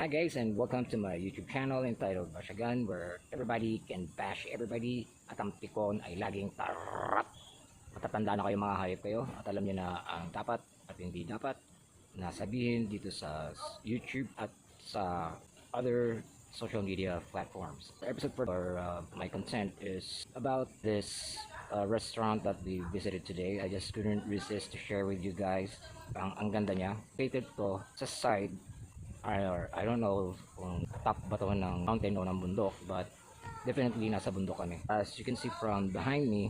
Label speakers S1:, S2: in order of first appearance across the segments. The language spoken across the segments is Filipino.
S1: Hi guys, and welcome to my YouTube channel entitled Bashagan, where everybody can bash everybody at ang pikon ay laging tarap. Matatanda na kayo, mga hayop kayo, at alam niyo na ang dapat at hindi dapat na sabihin dito sa YouTube at sa other social media platforms. The episode for my content is about this restaurant that we visited today. I just couldn't resist to share with you guys. Ang ganda niya. Located to sa side, I don't know kung top ba to ng mountain o ng bundok, but definitely nasa bundok kami. As you can see from behind me,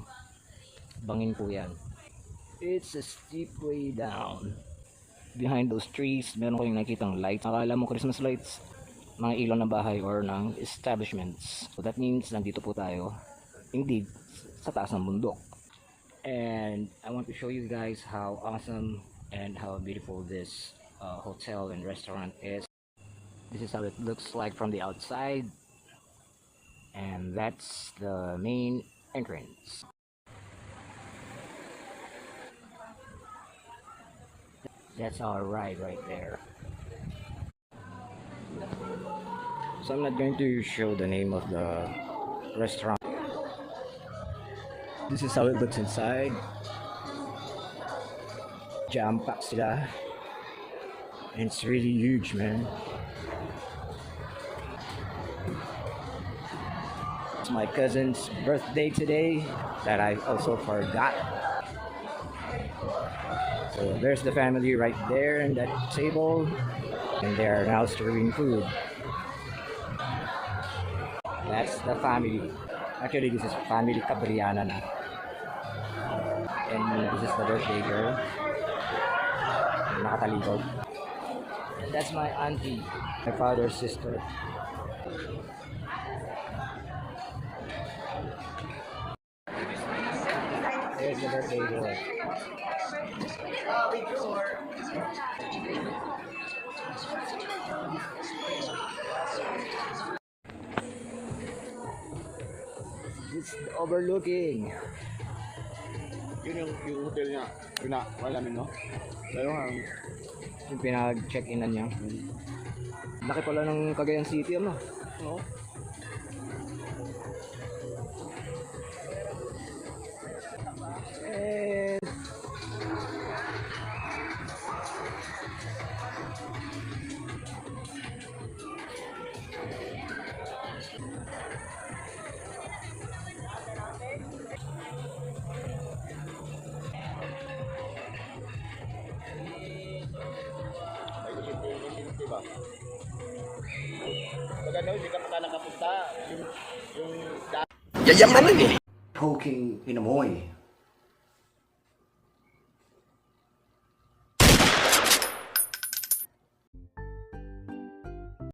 S1: bangin po yan. It's a steep way down. Behind those trees, meron kayong nakikitang lights. Akala mo Christmas lights, mga ilaw ng bahay or ng establishments. So that means nandito po tayo, indeed, sa taas ng bundok. And I want to show you guys how awesome and how beautiful this hotel and restaurant is. This is how it looks like from the outside, and that's the main entrance. That's our ride right there. So I'm not going to show the name of the restaurant. This is how it looks inside. Jam-packed sila. And it's really huge, man. It's my cousin's birthday today that I also forgot. So there's the family right there in that table, and they are now serving food. That's the family. Actually, this is family Cabriana na. And this is the birthday girl. Nakatalikod. That's my auntie, my father's sister. There's the birthday girl. It's overlooking.
S2: Yun yung hotel niya. Wala namin, no? Pero
S1: Yung pinag-check-inan niya. Laki pala ng Cagayan City, ano?
S2: no?
S1: And
S2: Diba? Pag ano, hindi ka pa nakapunta. Yung
S1: yayamanan eh. Poking in Amoy.